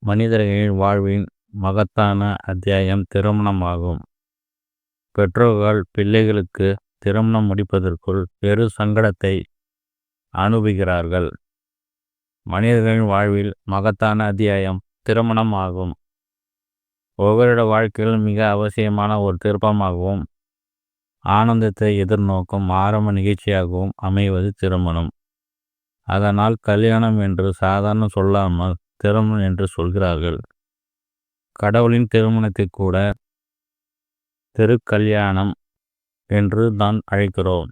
மனிதர்களின் வாழ்வின் மகத்தான அத்தியாயம் திருமணமாகும். பெற்றோர்கள் பிள்ளைகளுக்கு திருமணம் முடிப்பதற்குள் பெரு சங்கடத்தை அனுபவிக்கிறார்கள். மனிதர்களின் வாழ்வில் மகத்தான அத்தியாயம் திருமணம் ஆகும். ஒவ்வொருட வாழ்க்கையில் மிக அவசியமான ஒரு திருப்பமாகவும் ஆனந்தத்தை எதிர்நோக்கும் ஆரம்ப நிகழ்ச்சியாகவும் அமைவது திருமணம். அதனால் கல்யாணம் என்று சாதாரண சொல்லாமல் திருமணம் என்று சொல்கிறார்கள். கடவுளின் திருமணத்தை கூட திருக்கல்யாணம் என்று தான் அழைக்கிறோம்.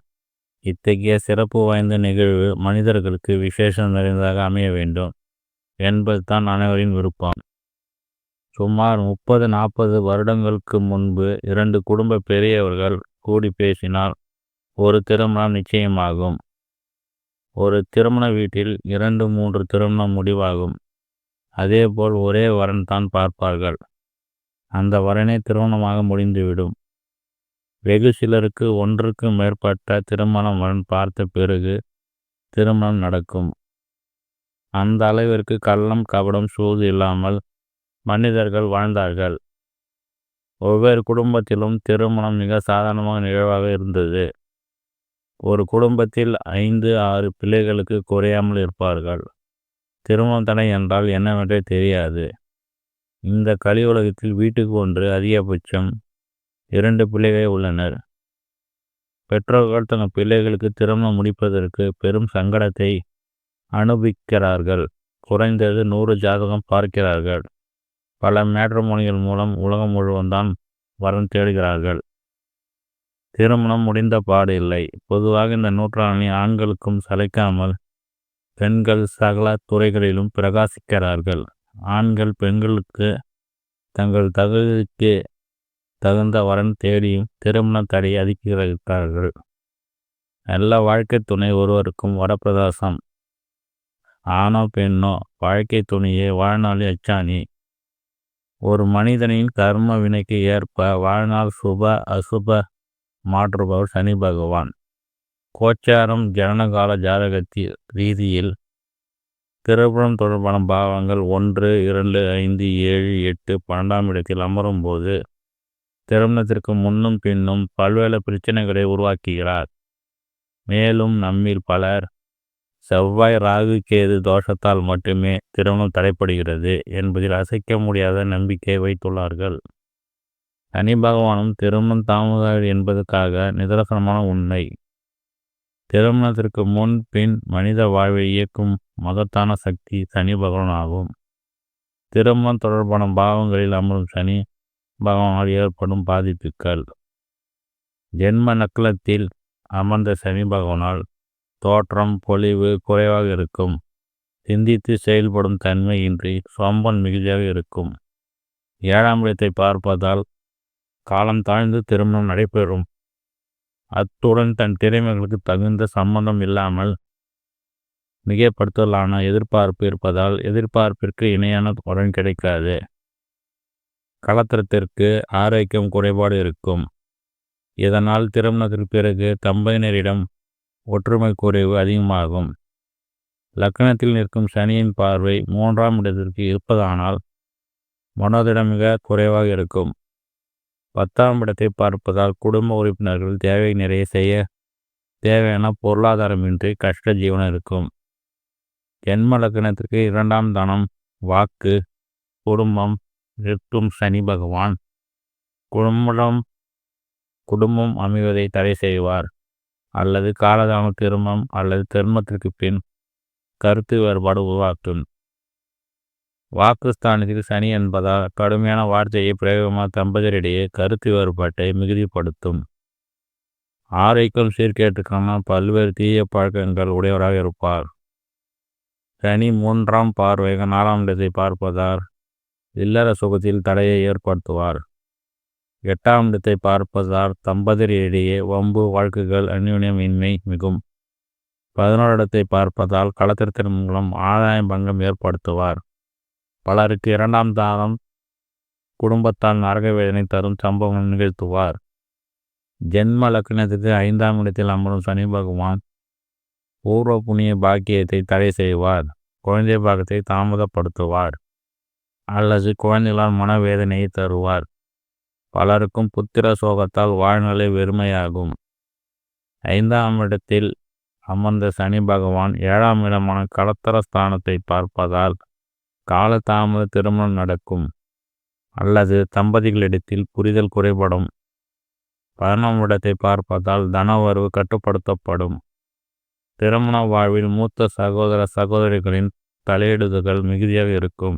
இத்தகைய சிறப்பு வாய்ந்த நிகழ்வு மனிதர்களுக்கு விசேஷம் நிறைந்ததாக அமைய வேண்டும் என்பது தான் அனைவரின் விருப்பம். சுமார் 30-40 வருடங்களுக்கு முன்பு 2 குடும்ப பெரியவர்கள் கூடி பேசினால் ஒரு திருமணம் நிச்சயமாகும். ஒரு திருமண வீட்டில் 2-3 திருமணம் முடிவாகும். அதேபோல் ஒரே வரன் தான் பார்ப்பார்கள். அந்த வரனே திருமணமாக முடிந்துவிடும். வெகு சிலருக்கு ஒன்றுக்கு மேற்பட்ட திருமணம் வரன் பார்த்த பிறகு திருமணம் நடக்கும். அந்த அளவிற்கு கள்ளம் கபடம் சூது இல்லாமல் மனிதர்கள் வாழ்ந்தார்கள். ஒவ்வொரு குடும்பத்திலும் திருமணம் மிக சாதாரணமாக நிகழ்வாக இருந்தது. ஒரு குடும்பத்தில் 5-6 பிள்ளைகளுக்கு குறையாமல் இருப்பார்கள். திருமணம் தடை என்றால் என்னவென்றே தெரியாது. இந்த கலியுலகத்தில் வீட்டுக்கு ஒன்று அதிகபட்சம் 2 பிள்ளைகளே உள்ளனர். பெற்றோர்கள் தங்கள் பிள்ளைகளுக்கு திருமணம் முடிப்பதற்கு பெரும் சங்கடத்தை அனுபவிக்கிறார்கள். குறைந்தது 100 ஜாதகம் பார்க்கிறார்கள். பல மேட்ரிமோனிகள் மூலம் உலகம் முழுவதும் தான் வரன் தேடுகிறார்கள். திருமணம் முடிந்த பாடு இல்லை. பொதுவாக இந்த நூற்றாண்டில் ஆண்களுக்கும் சளைக்காமல் பெண்கள் சகல துறைகளிலும் பிரகாசிக்கிறார்கள். ஆண்கள் பெண்களுக்கு தங்கள் தகுதிக்கு தகுந்த வரன் தேடியும் திருமண தடை அதிகரிக்கிறார்கள். நல்ல வாழ்க்கை துணை ஒருவருக்கும் வரப்பிரசாதம். ஆணோ பெண்ணோ வாழ்க்கை துணையே வாழ்நாளில் அச்சாணி. ஒரு மனிதனின் கர்ம வினைக்கு ஏற்ப வாழ்நாள் சுப அசுப மாற்றுபவர் சனி பகவான். கோச்சாரம் ஜனனகால ஜாதகத்தில் ரீதியில் திருமணம் தொடர்பான பாவங்கள் 1, 2, 5, 7, 8, 12ஆம் இடத்தில் அமரும் போது திருமணத்திற்கு முன்னும் பின்னும் பல்வேறு பிரச்சனைகளை உருவாக்குகிறார். மேலும் நம்மில் பலர் செவ்வாய் ராகு கேது தோஷத்தால் மட்டுமே திருமணம் தடைப்படுகிறது என்பதில் அசைக்க முடியாத நம்பிக்கை வைத்துள்ளார்கள். சனி பகவானும் திருமணம் தாமதம் என்பதற்காக நிதர்சனமான உண்மை. திருமணத்திற்கு முன் பின் மனித வாழ்வை இயக்கும் மகத்தான சக்தி சனி பகவான் ஆகும். திருமணம் தொடர்பான பாவங்களில் அமரும் சனி பகவானால் ஏற்படும் பாதிப்புகள். ஜென்ம நக்கலத்தில் அமர்ந்த சனி பகவானால் தோற்றம் பொலிவு குறைவாக இருக்கும். சிந்தித்து செயல்படும் தன்மை இன்றி சோம்பல் மிகுதியாக இருக்கும். 7ஆம் இடத்தை பார்ப்பதால் காலம் தாழ்ந்து திருமணம் நடைபெறும். அத்துடன் தன் திறமைகளுக்கு தகுந்த சம்பந்தம் இல்லாமல் மிகைப்படுத்தலான எதிர்பார்ப்பு இருப்பதால் எதிர்பார்ப்பிற்கு இணையான உடன் கிடைக்காது. கலத்திரத்திற்கு ஆரோக்கியம் குறைபாடு இருக்கும். இதனால் திருமணத்திற்கு பிறகு தம்பதியினரிடம் ஒற்றுமை குறைவு அதிகமாகும். லக்னத்தில் நிற்கும் சனியின் பார்வை 3ஆம் இடத்திற்கு இருப்பதானால் மனோதிடம் மிக குறைவாக இருக்கும். 10ஆம் இடத்தை பார்ப்பதால் குடும்ப உறுப்பினர்கள் தேவை நிறைய செய்ய தேவையான பொருளாதாரமின்றி கஷ்ட ஜீவனம் இருக்கும். ஜென்ம லக்னத்திற்கு 2ஆம் தனம் வாக்கு குடும்பம் நிற்கும் சனி பகவான் குடும்பம் அமைவதை தடை செய்வார். அல்லது காலதாம திருமணம் அல்லது திருமணத்திற்கு பின் கருத்து வேறுபாடு உருவாக்கும். வாக்குஸ்தானத்தில் சனி என்பதால் கடுமையான வார்த்தையை பிரயோகமாக தம்பதியரிடையே கருத்து வேறுபாட்டை மிகுதிப்படுத்தும். ஆரோக்கியம் சீர்கேட்டுக்கான பல்வேறு தீய பழக்கங்கள் உடையவராக இருப்பார். சனி 3ஆம் பார்வையாக 4ஆம் இடத்தை பார்ப்பதால் இல்லற சுகத்தில் தடையை ஏற்படுத்துவார். 8ஆம் இடத்தை பார்ப்பதால் தம்பதியரிடையே வம்பு வழக்குகள் அந்யோன்யம் இன்மை மிகும். 11ஆம் இடத்தை பார்ப்பதால் கலத்திரத்தின் மூலம் ஆதாய பங்கம் ஏற்படுத்துவார். பலருக்கு 2ஆம் தாகம் குடும்பத்தால் நரக வேதனை தரும் சம்பவங்கள் நிகழ்த்துவார். ஜென்ம லக்னத்திற்கு 5ஆம் இடத்தில் அமரும் சனி பகவான் பூர்வ புண்ணிய பாக்கியத்தை தடை செய்வார். குழந்தை பாகத்தை தாமதப்படுத்துவார். அல்லது குழந்தைகளால் மனவேதனையை தருவார். பலருக்கும் புத்திர சோகத்தால் வாழ்நிலை வெறுமையாகும். 5ஆம் இடத்தில் அமர்ந்த சனி பகவான் 7ஆம் இடமான களத்திர ஸ்தானத்தை பார்ப்பதால் காலதாமத திருமணம் நடக்கும் அல்லது தம்பதிகளிடத்தில் புரிதல் குறைபடும். 11ஆம் இடத்தை பார்ப்பதால் தனவரவு கட்டுப்படுத்தப்படும். திருமண வாழ்வில் மூத்த சகோதர சகோதரிகளின் தலையிடுதல்கள் மிகுதியாக இருக்கும்.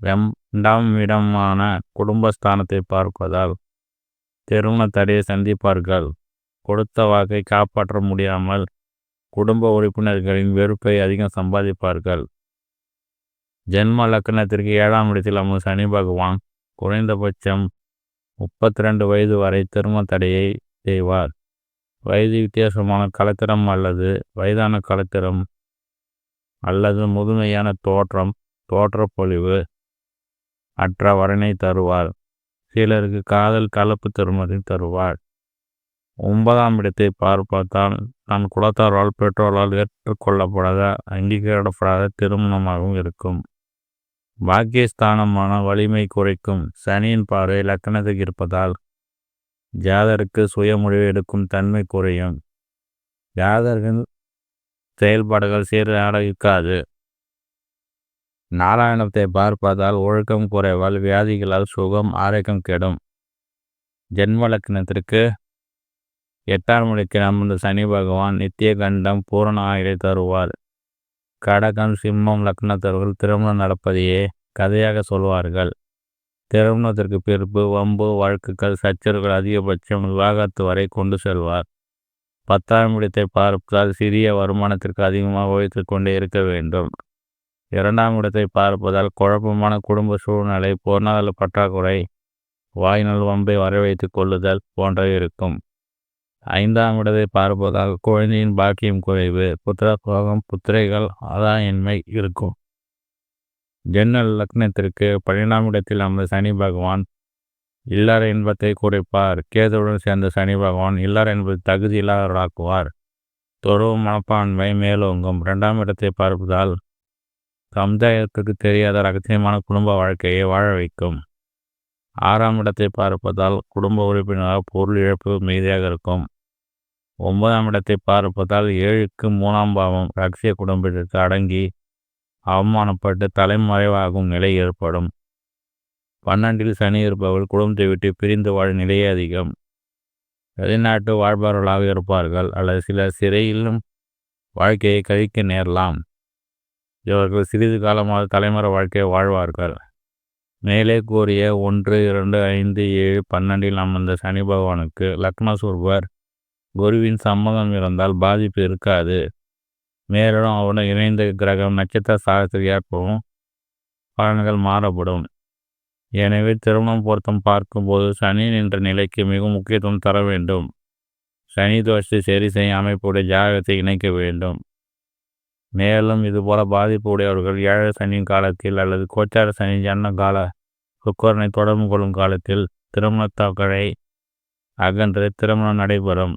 2ஆம் இடமான குடும்பஸ்தானத்தை பார்ப்பதால் திருமண தடையை சந்திப்பார்கள். கொடுத்த வாக்கை காப்பாற்ற முடியாமல் குடும்ப உறுப்பினர்களின் வெறுப்பை அதிகம் சம்பாதிப்பார்கள். ஜென்ம லக்னத்திற்கு 7ஆம் இடத்தில் அமர்ந்த சனி பகவான் குறைந்தபட்சம் 32 வயது வரை திருமண தடையை செய்வார். வயது வித்தியாசமான களத்திரம் அல்லது வயதான களத்திரம் அல்லது முதுமையான தோற்றப்பொழிவு அற்ற வரனை தருவார். சிலருக்கு காதல் கலப்பு திருமணத்தை தருவார். 9ஆம் இடத்தை பார்ப்பதால் தன் குலத்தாரால் பெற்றோரால் ஏற்றுக்கொள்ளப்படாத அங்கீகரிக்கப்படாத திருமணமாகவும் இருக்கும். பாக்கியஸ்தானமான வலிமை குறைக்கும். சனியின் பார்வை லக்னத்துக்கு இருப்பதால் ஜாதகருக்கு சுயமுடிவு எடுக்கும் தன்மை குறையும். ஜாதகர்கள் செயல்பாடுகள் சீராக இருக்காது. நாராயணத்தை பார்ப்பதால் ஒழுக்கம் குறைவால் வியாதிகளால் சுகம் ஆரோக்கியம் கெடும். ஜென்ம லக்னத்திற்கு 8ஆம் இடத்தில் அமர்ந்த சனி பகவான் நித்திய கண்டம் பூரண ஆயுளை தருவார். கடகம் சிம்மம் லக்னத்தவர்கள் திருமணம் நடப்பதையே கதையாக சொல்வார்கள். திருமணத்திற்கு பிறப்பு வம்பு வழக்குகள் சச்சரவுகள் அதிகபட்சம் விவாகரத்து வரை கொண்டு செல்வார். 10ஆம் இடத்தை பார்ப்பதால் சிறிய வருமானத்திற்கு அதிகமாக உழைத்து கொண்டே இருக்க வேண்டும். 2ஆம் இடத்தை பார்ப்பதால் குழப்பமான குடும்ப சூழ்நிலை, பொருளாதார பற்றாக்குறை, வாய்நாள் வம்பை வரவைத்து கொள்ளுதல் போன்றவை இருக்கும். 5ஆம் இடத்தை பார்ப்பதால் குழந்தையின் பாக்கியம் குறைவு, புத்திர சோகம், புத்திரைகள் ஆதாயமின்மை இருக்கும். ஜென்ம லக்னத்திற்கு 12ஆம் இடத்தில் அமர்ந்த சனி பகவான் இல்லற இன்பத்தை குறைப்பார். கேதுவுடன் சேர்ந்த சனி பகவான் இல்லற என்பது தகுதி இல்லாதவராக்குவார். துறவு மனப்பான்மை மேலோங்கும். 2ஆம் இடத்தை பார்ப்பதால் சமுதாயத்துக்கு தெரியாத ரகசியமான குடும்ப வாழ்க்கையை வாழ வைக்கும். 6ஆம் இடத்தை பார்ப்பதால் குடும்ப உறுப்பினராக பொருள் இழப்பு மீதியாக இருக்கும். 9ஆம் இடத்தை பார்ப்பதால் 7க்கு 3ஆம் பாவம் ரகசிய குடும்பத்திற்கு அடங்கி அவமானப்பட்டு தலைமறைவாகும் நிலை ஏற்படும். 12இல் சனி இருப்பவர்கள் குடும்பத்தை விட்டு பிரிந்து வாழும் நிலையே அதிகம். வெளிநாட்டு வாழ்பவர்களாக இருப்பார்கள் அல்லது சிலர் சிறையிலும் வாழ்க்கையை கழிக்க நேரலாம். இவர்கள் சிறிது காலமாக தலைமுறை வாழ்க்கையை வாழ்வார்கள். மேலே கூறிய 1, 2, 5, 7, 12இல் அமர்ந்த சனி பகவானுக்கு லக்னசூர்பர் குருவின் சம்மதம் இருந்தால் பாதிப்பு இருக்காது. மேலும் அவருடன் இணைந்த கிரகம் நட்சத்திர சாகத்தில் ஏற்படும் பலன்கள் மாறப்படும். எனவே திருமணம் பொருத்தம் பார்க்கும்போது சனி என்ற நிலைக்கு மிக முக்கியத்துவம் தர வேண்டும். சனி தோஷத்தை சரி செய்ய அமைப்புடைய ஜாதகத்தை இணைக்க வேண்டும். மேலும் இதுபோல பாதிப்பு உடையவர்கள் 7 சனியின் காலத்தில் அல்லது கோச்சார சனி ஜன்ன கால சுக்கரனை தொடர்பு கொள்ளும் காலத்தில் திருமணத்தொகை அகன்று திருமணம் நடைபெறும்.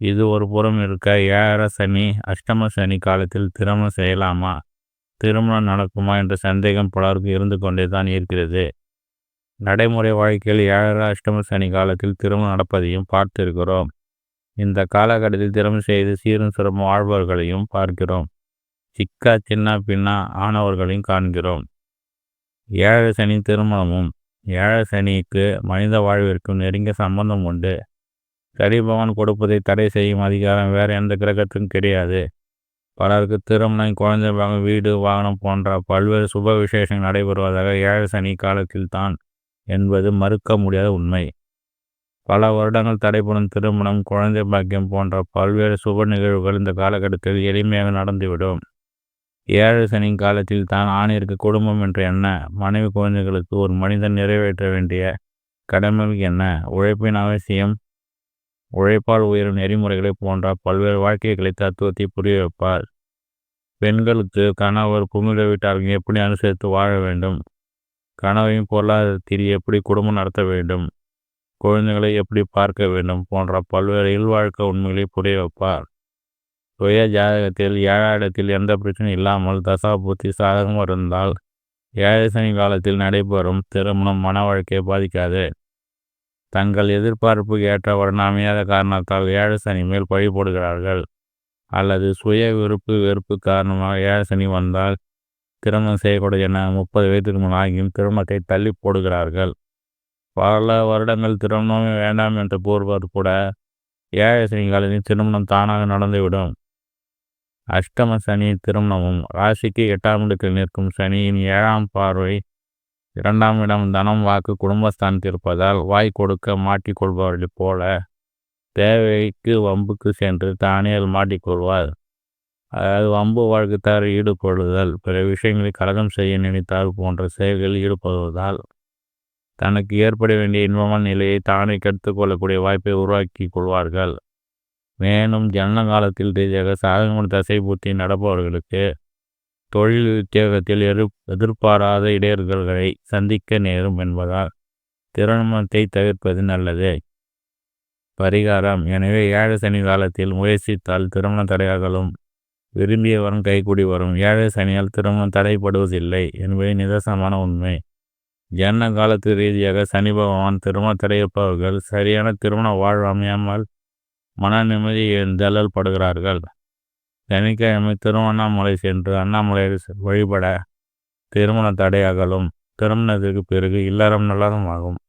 இது ஒரு புறம் இருக்க 7 சனி அஷ்டம சனி காலத்தில் திருமணம் செய்யலாமா, திருமணம் நடக்குமா என்ற சந்தேகம் பலருக்கு இருந்து கொண்டே தான் இருக்கிறது. நடைமுறை வாழ்க்கையில் 7 அஷ்டம சனி காலத்தில் திருமணம் நடப்பதையும் பார்த்திருக்கிறோம். இந்த காலகட்டத்தில் திருமணம் செய்து சீரும் சிறப்பும் வாழ்பவர்களையும் பார்க்கிறோம். சிக்கா சின்ன பின்னா ஆனவர்களையும் காண்கிறோம். 7 சனி திருமணமும் 7 சனிக்கு மனித வாழ்விற்கும் நெருங்கிய சம்பந்தம் உண்டு. சனி பகவான் கொடுப்பதை தடை செய்யும் அதிகாரம் வேறு எந்த கிரகத்துக்கும் கிடையாது. பலருக்கு திருமணம், குழந்தை பாகம், வீடு, வாகனம் போன்ற பல்வேறு சுப விசேஷங்கள் நடைபெறுவதாக 7 சனி காலத்தில் தான் என்பது மறுக்க முடியாத உண்மை. பல வருடங்கள் தடைபடும் திருமணம், குழந்தை பாக்கியம் போன்ற பல்வேறு சுப நிகழ்வுகள் இந்த காலகட்டத்தில் எளிமையாக நடந்துவிடும். 7 சனி காலத்தில் தான் ஆணிற்கு குடும்பம் என்ற என்ன, மனைவி, குழந்தைகளுக்கு ஒரு மனிதன் நிறைவேற்ற வேண்டிய கடமைகள் என்ன, உழைப்பின் அவசியம், உழைப்பால் உயரும் நெறிமுறைகளை போன்ற பல்வேறு வாழ்க்கைகளை தத்துவத்தை புரிய வைப்பார். பெண்களுக்கு கணவர் குமிழ வீட்டார்கள் எப்படி அனுசரித்து வாழ வேண்டும், கணவரின் பொருளாதாரத்தில் எப்படி குடும்பம் நடத்த வேண்டும், குழந்தைகளை எப்படி பார்க்க வேண்டும் போன்ற பல்வேறு இல்வாழ்க்கை உண்மைகளை புரிய வைப்பார். சுய ஜாதகத்தில் 7ஆம் இடத்தில் எந்த பிரச்சனையும் இல்லாமல் தசாபுத்தி சாதகம் இருந்தால் ஏழரை சனி காலத்தில் நடைபெறும் திருமணம் மன வாழ்க்கையை பாதிக்காது. தங்கள் எதிர்பார்ப்புக்கு ஏற்றவுடன் அமையாத காரணத்தால் ஏழரை சனி மேல் பழி போடுகிறார்கள். அல்லது சுய விருப்பு வெறுப்பு காரணமாக ஏழரை சனி வந்தால் திருமணம் செய்யக்கூடாது என 30 வயதிற்கு முன் ஆகியும் திருமணத்தை தள்ளி போடுகிறார்கள். பல வருடங்கள் திருமணமே வேண்டாம் என்று கூறுவது கூட ஏழரை சனி காலத்தில் திருமணம் தானாக நடந்துவிடும். அஷ்டம சனி திருமணமும். ராசிக்கு 8ஆம் இடத்தில் நிற்கும் சனியின் 7ஆம் பார்வை 2ஆம் இடம் தனம் வாக்கு குடும்பஸ்தானத்தில் இருப்பதால் வாய் கொடுக்க மாட்டிக்கொள்பவர்களைப் போல தேவைக்கு வம்புக்கு சென்று தானே மாட்டிக்கொள்வார். அதாவது வம்பு வழக்கு தவிர ஈடுபடுதல், பிற விஷயங்களை கலகம் செய்ய நினைத்தால் போன்ற செயல்களில் ஈடுபடுவதால் தனக்கு ஏற்பட வேண்டிய இன்பமான நிலையை தானே கெடுத்துக்கொள்ளக்கூடிய வாய்ப்பை உருவாக்கி கொள்வார்கள். மேலும் ஜனன காலத்தில் ரீதியாக சாதகமான தசை புத்தி நடப்பவர்களுக்கு தொழில் உத்தியோகத்தில் எதிர்பாராத இடையூறுகளை சந்திக்க நேரும் என்பதால் திருமணத்தை தவிர்ப்பது நல்லது. பரிகாரம். எனவே ஏழரை சனி காலத்தில் முயற்சித்தால் திருமண தடையாகலும் விரும்பிய வரும் கைகூடி வரும். ஏழரை சனியால் திருமணம் தடைப்படுவதில்லை என்பது நிதர்சனமான உண்மை. ஜனன காலத்து ரீதியாக சனி பகவான் திருமண தடையிருப்பவர்கள் சரியான திருமண வாழ்வு அமையாமல் மன நிம்மதி இழந்தல் படுகிறார்கள். சனிக்கிழமை திருவண்ணாமலை சென்று அண்ணாமலை வழிபட திருமண தடையாகலும் திருமணத்திற்கு பிறகு இல்லறம் நல்லறம் ஆகும்.